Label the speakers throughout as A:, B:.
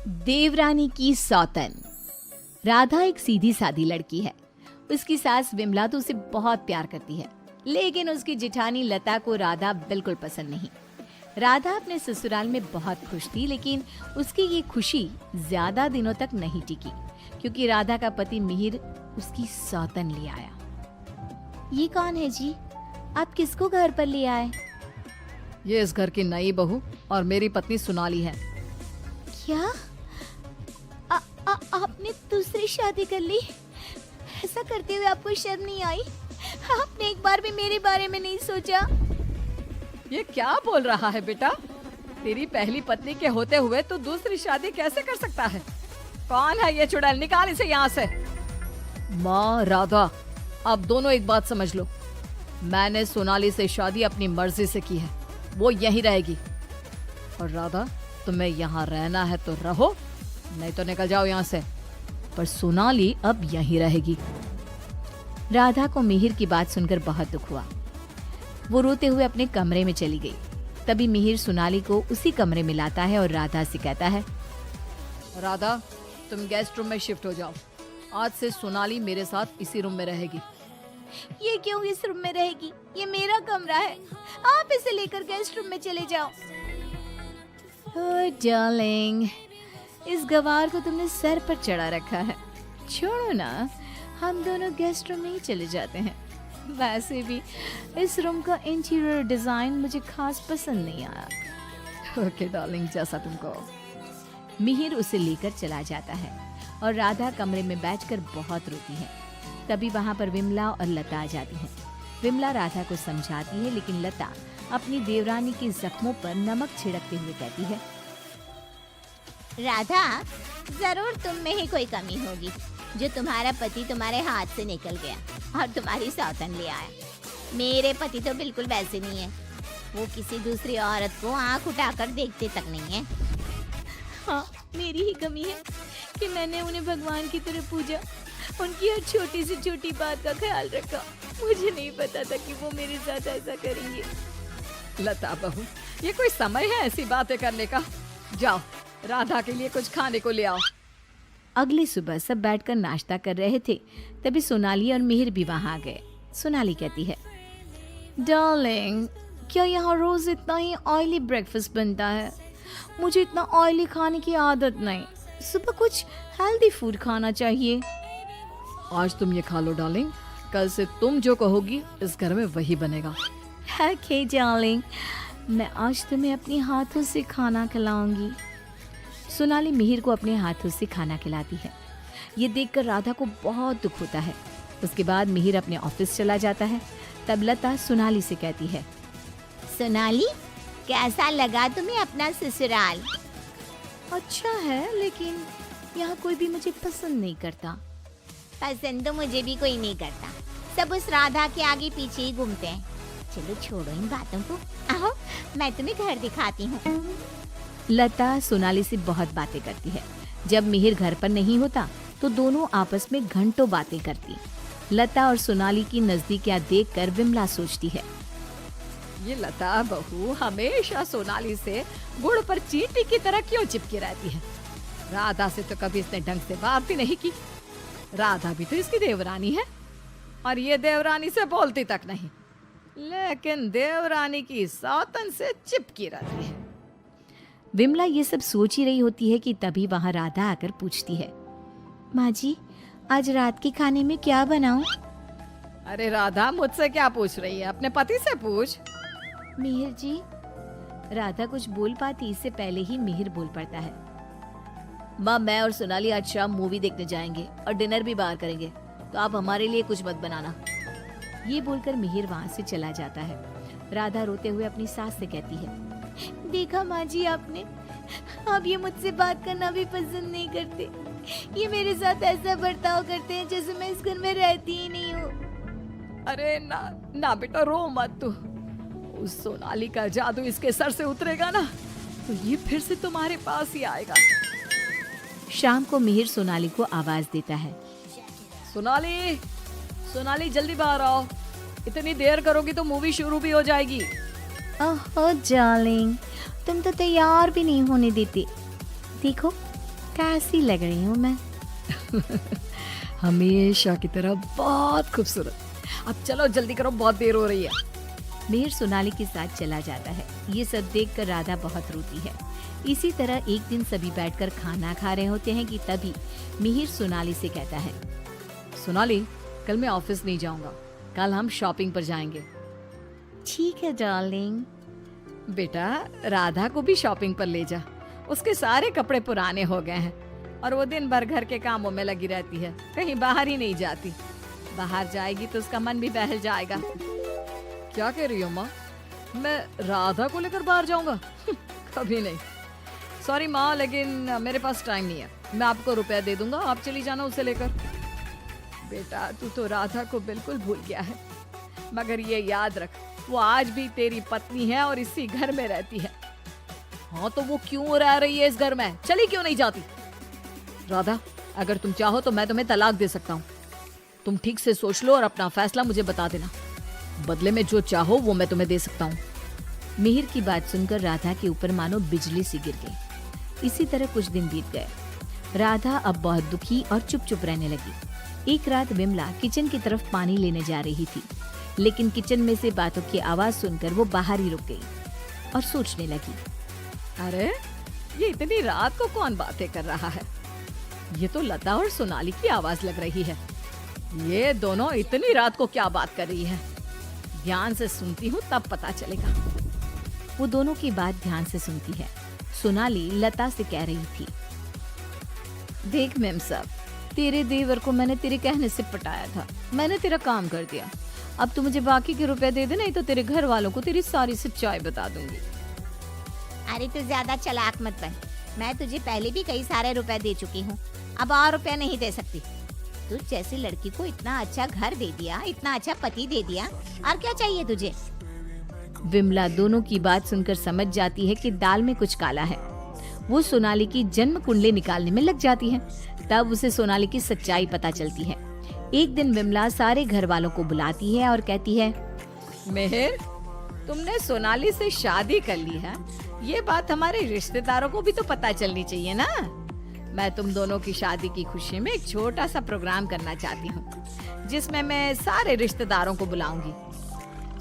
A: देवरानी की सौतन। राधा एक सीधी सादी लड़की है। उसकी सास विमला तो उसे बहुत प्यार करती है, लेकिन उसकी जेठानी लता को राधा बिल्कुल पसंद नहीं। राधा अपने ससुराल में बहुत खुश थी, लेकिन उसकी ये खुशी ज्यादा दिनों तक नहीं टिकी, क्योंकि राधा का पति मिहिर उसकी सौतन ले आया। ये कौन है जी? आप किसको घर पर ले आए?
B: ये इस घर की नई बहू और मेरी पत्नी सोनाली है।
A: क्या? आपने दूसरी शादी कर ली? ऐसा करते हुए आपको शर्म नहीं आई? आपने एक बार भी मेरे बारे में नहीं सोचा?
B: ये क्या बोल रहा है बेटा? तेरी पहली पत्नी के होते हुए तू दूसरी शादी कैसे कर सकता है? कौन है ये चुड़ैल? निकाल इसे यहाँ से। माँ राधा, अब दोनों एक बात समझ लो। मैंने सोनाली से शादी अपनी मर्जी से की है, वो यहीं रहेगी। और राधा, तुम्हें यहाँ रहना है तो रहो, नहीं तो निकल जाओ यहाँ से। पर सोनाली अब यहीं रहेगी।
A: राधा को मिहिर की बात सुनकर बहुत दुख हुआ। वो रोते हुए अपने कमरे में चली गई। तभी मिहिर सोनाली को उसी कमरे में लाता है और राधा से कहता है,
B: राधा, तुम गेस्ट रूम में शिफ्ट हो जाओ। आज से सोनाली मेरे साथ इसी रूम में रहेगी।
A: ये क्यों इस रूम में रहेगी? ये मेरा कमरा है। आप इसे लेकर गेस्ट रूम में चले जाओ। ओह डार्लिंग, इस गवार को तुमने सर पर चढ़ा रखा है। छोड़ो ना, हम दोनों गेस्ट रूम में ही चले जाते हैं। वैसे भी इस रूम का इंटीरियर डिजाइन मुझे खास पसंद नहीं आया।
B: ओके डार्लिंग, जैसा तुम कहो।
A: मिहिर उसे लेकर चला जाता है और राधा कमरे में बैठकर बहुत रोती है। तभी वहां पर विमला और लता आ जाती हैं। विमला राधा को समझाती है, लेकिन लता अपनी देवरानी के जख्मों पर नमक छिड़कते हुए कहती है, राधा, जरूर तुम में ही कोई कमी होगी जो तुम्हारा पति तुम्हारे हाथ से निकल गया और तुम्हारी सौतन ले आया। मेरे पति तो बिल्कुल वैसे नहीं है। वो किसी दूसरी औरत को आंख उठाकर देखते तक नहीं है। हाँ, मेरी ही कमी है कि मैंने उन्हें भगवान की तरह पूजा, उनकी हर छोटी से छोटी बात का ख्याल रखा। मुझे नहीं पता था कि वो मेरे साथ ऐसा करेंगे।
B: लता बहू, ये कोई समय है ऐसी बातें करने का? जाओ, राधा के लिए कुछ खाने को ले आओ।
A: अगली सुबह सब बैठकर नाश्ता कर रहे थे। तभी सोनाली और मिहिर भी वहां आ गए। सोनाली कहती है, डार्लिंग, क्या यहाँ रोज इतना ही ऑयली ब्रेकफास्ट बनता है? मुझे इतना ऑयली खाने की आदत नहीं। सुबह कुछ हेल्दी फूड खाना चाहिए।
B: आज तुम ये खा लो डार्लिंग, कल से तुम जो कहोगी इस घर में वही बनेगा।
A: ओके डार्लिंग, मैं आज तुम्हें अपने हाथों से खाना खिलाऊंगी। सोनाली मिहिर को अपने हाथों से खाना खिलाती है। ये देखकर राधा को बहुत दुख होता है। उसके बाद मिहिर अपने ऑफिस चला जाता है। तब लता सोनाली से कहती है, सोनाली, कैसा लगा तुम्हें अपना ससुराल? अच्छा है, लेकिन यहाँ कोई भी मुझे पसंद नहीं करता। पसंद तो मुझे भी कोई नहीं करता। सब उस राधा के आगे पीछे ही घूमते हैं। चलो छोड़ो इन बातों को, आओ मैं तुम्हें घर दिखाती हूँ। लता सोनाली से बहुत बातें करती है। जब मिहिर घर पर नहीं होता तो दोनों आपस में घंटों बातें करती। लता और सोनाली की नजदीकियां देखकर विमला सोचती है,
B: ये लता बहू हमेशा सोनाली से गुड़ पर चींटी की तरह क्यों चिपकी रहती है? राधा से तो कभी इसने ढंग से बात भी नहीं की। राधा भी तो इसकी देवरानी है और ये देवरानी से बोलती तक नहीं, लेकिन देवरानी की सौतन से चिपकी रहती है।
A: विमला ये सब सोच ही रही होती है कि तभी वहां राधा आकर पूछती है, माँ जी, आज रात के खाने में क्या बनाऊं?
B: अरे राधा, मुझसे क्या पूछ रही है? अपने पति से पूछ।
A: मिहिर जी। राधा कुछ बोल पाती इससे पहले ही मिहिर बोल पड़ता है, माँ, मैं और सोनाली आज शाम मूवी देखने जाएंगे और डिनर भी बाहर करेंगे, तो आप हमारे लिए कुछ मत बनाना। ये बोलकर मिहिर वहां से चला जाता है। राधा रोते हुए अपनी सास से कहती है, देखा माँ जी आपने, अब ये मुझसे बात करना भी पसंद नहीं करते। ये मेरे साथ ऐसा बर्ताव करते हैं जैसे मैं इस घर में रहती ही नहीं हूँ।
B: अरे ना ना बेटा, रो मत तू। उस सोनाली का जादू इसके सर से उतरेगा ना तो ये फिर से तुम्हारे पास ही आएगा।
A: शाम को मिहिर सोनाली को आवाज देता है,
B: सोनाली, सोनाली जल्दी बाहर आओ। इतनी देर करोगी तो मूवी शुरू भी हो जाएगी।
A: ओह डार्लिंग, तुम तो तैयार भी नहीं होने देते। देखो, कैसी लग रही हूँ मैं?
B: हमेशा की तरह बहुत खूबसूरत। अब चलो जल्दी करो, बहुत देर हो रही है।
A: मिहिर सोनाली के साथ चला जाता है। ये सब देखकर राधा बहुत रोती है। इसी तरह एक दिन सभी बैठकर खाना खा रहे होते हैं कि तभी मिहिर सोनाली से कहता है,
B: सोनाली, कल मैं ऑफिस नहीं जाऊंगा, कल हम शॉपिंग पर जाएंगे।
A: ठीक है डार्लिंग।
B: बेटा, राधा को भी शॉपिंग पर ले जा, उसके सारे कपड़े पुराने हो गए हैं और वो दिन भर घर के कामों में लगी रहती है, कहीं बाहर ही नहीं जाती। बाहर जाएगी तो उसका मन भी बहल जाएगा। क्या कह रही हो माँ? मैं राधा को लेकर बाहर जाऊंगा? कभी नहीं। सॉरी माँ, लेकिन मेरे पास टाइम नहीं है। मैं आपको रुपया दे दूंगा, आप चली जाना उसे लेकर। बेटा, तू तो राधा को बिल्कुल भूल गया है, मगर ये याद रख, वो आज भी तेरी पत्नी है और इसी घर में रहती है। हाँ तो वो क्यों रह रही है इस घर में? चली क्यों नहीं जाती? राधा, अगर तुम चाहो तो मैं तुम्हें तलाक दे सकता हूँ। तुम ठीक से सोच लो और अपना फैसला मुझे बता देना। बदले में जो चाहो वो मैं तुम्हें दे सकता हूँ।
A: मिहिर की बात सुनकर राधा के ऊपर मानो बिजली सी गिर गई। इसी तरह कुछ दिन बीत गए। राधा अब बहुत दुखी और चुप चुप रहने लगी। एक रात विमला किचन की तरफ पानी लेने जा रही थी, लेकिन किचन में से बातों की आवाज सुनकर वो बाहर ही रुक गई और सोचने लगी,
B: अरे ये इतनी रात को कौन बातें कर रहा है? ये तो लता और सोनाली की आवाज लग रही है। ये दोनों इतनी रात को क्या बात कर रही है? ध्यान से सुनती हूँ तब पता चलेगा।
A: वो दोनों की बात ध्यान से सुनती है। सोनाली लता से कह रही थी, देख मेम साहब, तेरे देवर को मैंने तेरे कहने से पटाया था, मैंने तेरा काम कर दिया। अब तू मुझे बाकी के रुपए दे दे, नहीं तो तेरे घर वालों को तेरी सारी सच्चाई बता दूंगी।
C: अरे तू ज्यादा चालाक मत बन, मैं तुझे पहले भी कई सारे रुपए दे चुकी हूँ, अब और रुपए नहीं दे सकती। तू जैसी लड़की को इतना अच्छा घर दे दिया, इतना अच्छा पति दे दिया, और क्या चाहिए तुझे?
A: विमला दोनों की बात सुनकर समझ जाती है कि दाल में कुछ काला है। वो सोनाली की जन्म कुंडली निकालने में लग जाती है। तब उसे सोनाली की सच्चाई पता चलती है। एक दिन विमला सारे घर वालों को बुलाती है और कहती है,
B: मिहिर, तुमने सोनाली से शादी कर ली है, ये बात हमारे रिश्तेदारों को भी तो पता चलनी चाहिए ना। मैं तुम दोनों की शादी की खुशी में एक छोटा सा प्रोग्राम करना चाहती हूँ, जिसमें मैं सारे रिश्तेदारों को बुलाऊंगी।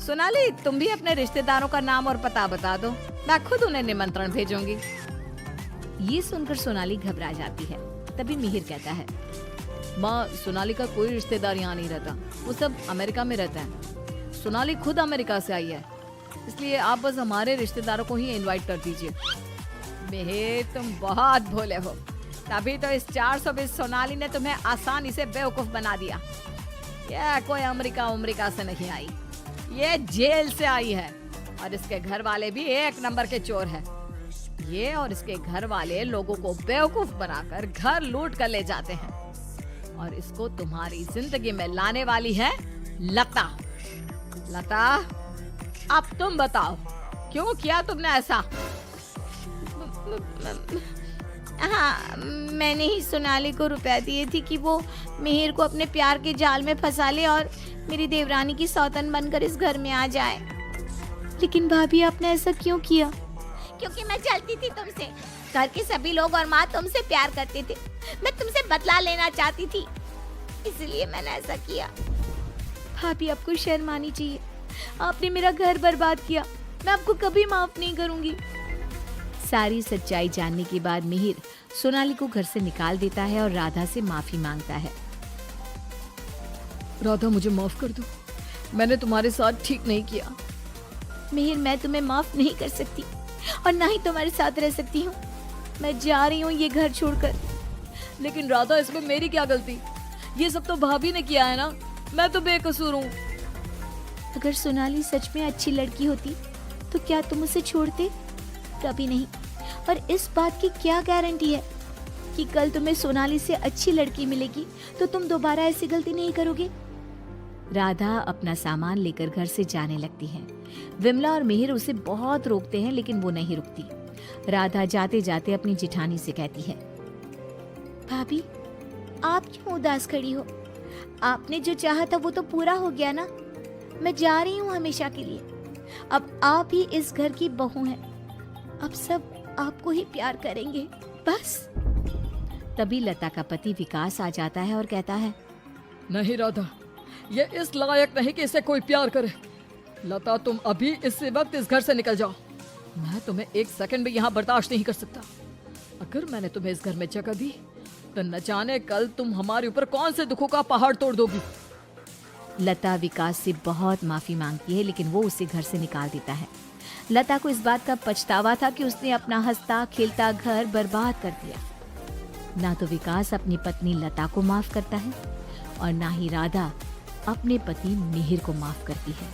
B: सोनाली, तुम भी अपने रिश्तेदारों का नाम और पता बता दो, मैं खुद उन्हें निमंत्रण भेजूंगी।
A: ये सुनकर सोनाली घबरा जाती है। तभी मिहिर कहता है,
B: माँ, सोनाली का कोई रिश्तेदार यहाँ नहीं रहता, वो सब अमेरिका में रहता है। सोनाली खुद अमेरिका से आई है, इसलिए आप बस हमारे रिश्तेदारों को ही इनवाइट कर दीजिए। मिहिर, तुम बहुत भोले हो, तभी तो इस 420 सोनाली ने तुम्हें आसानी से बेवकूफ बना दिया। ये कोई अमेरिका से नहीं आई, ये जेल से आई है, और इसके घर वाले भी एक नंबर के चोर हैं। ये और इसके घर वाले लोगों को बेवकूफ बनाकर घर लूट कर ले जाते हैं, और इसको तुम्हारी जिंदगी में लाने वाली है लता। लता, अब तुम बताओ, क्यों किया तुमने ऐसा?
C: हाँ, मैंने ही सोनाली को रुपया दिए थे कि वो मिहिर को अपने प्यार के जाल में फंसा ले और मेरी देवरानी की सौतन बनकर इस घर में आ जाए।
A: लेकिन भाभी, आपने ऐसा क्यों किया?
C: क्योंकि मैं जलती थी तुमसे। घर के सभी लोग और माँ तुमसे प्यार करते थे, मैं तुमसे बदला लेना चाहती थी, इसलिए मैंने ऐसा किया।
A: भाभी, आपको शर्म आनी चाहिए। आपने मेरा घर बर्बाद किया, मैं आपको कभी माफ नहीं करूंगी। सारी सच्चाई जानने के बाद मिहिर सोनाली को घर से निकाल देता है और राधा से माफी मांगता है।
B: राधा, मुझे माफ कर दो, मैंने तुम्हारे साथ ठीक नहीं किया।
A: मिहिर, मैं तुम्हें माफ नहीं कर सकती और ना ही तुम्हारे साथ रह सकती हूँ। मैं जा रही हूँ ये घर छोड़कर।
B: लेकिन राधा, इसमें मेरी क्या गलती? ये सब तो भाभी ने किया है ना, मैं तो बेकसूर हूँ।
A: अगर सोनाली सच में अच्छी लड़की होती तो क्या तुम उसे छोड़ते? कभी नहीं। और इस बात की क्या गारंटी है कि कल तुम्हें सोनाली से अच्छी लड़की मिलेगी तो तुम दोबारा ऐसी गलती नहीं करोगे? राधा अपना सामान लेकर घर से जाने लगती है। विमला और मिहिर उसे बहुत रोकते हैं, लेकिन वो नहीं रुकती। राधा जाते जाते अपनी जेठानी से कहती है, भाभी, आप क्यों उदास खड़ी हो? आपने जो चाहा था वो तो पूरा हो गया ना। मैं जा रही हूँ हमेशा के लिए। अब आप ही इस घर की बहू हैं। अब सब आपको ही प्यार करेंगे, बस। तभी लता का पति विकास आ जाता है और कहता है,
B: नहीं राधा, ये इस लायक नहीं कि इसे कोई प्यार करे। लता, तुम अभी इसी वक्त इस घर से निकल जाओ। मैं तुम्हें एक सेकंड भी यहाँ बर्दाश्त नहीं कर सकता। अगर मैंने तुम्हें इस घर में जगह दी तो न जाने कल तुम हमारे ऊपर कौन से दुखों का पहाड़ तोड़ दोगी।
A: लता विकास से बहुत माफी मांगती है, लेकिन वो उसे घर से निकाल देता है। लता को इस बात का पछतावा था कि उसने अपना हंसता खेलता घर बर्बाद कर दिया। ना तो विकास अपनी पत्नी लता को माफ करता है और ना ही राधा अपने पति मिहिर को माफ करती है।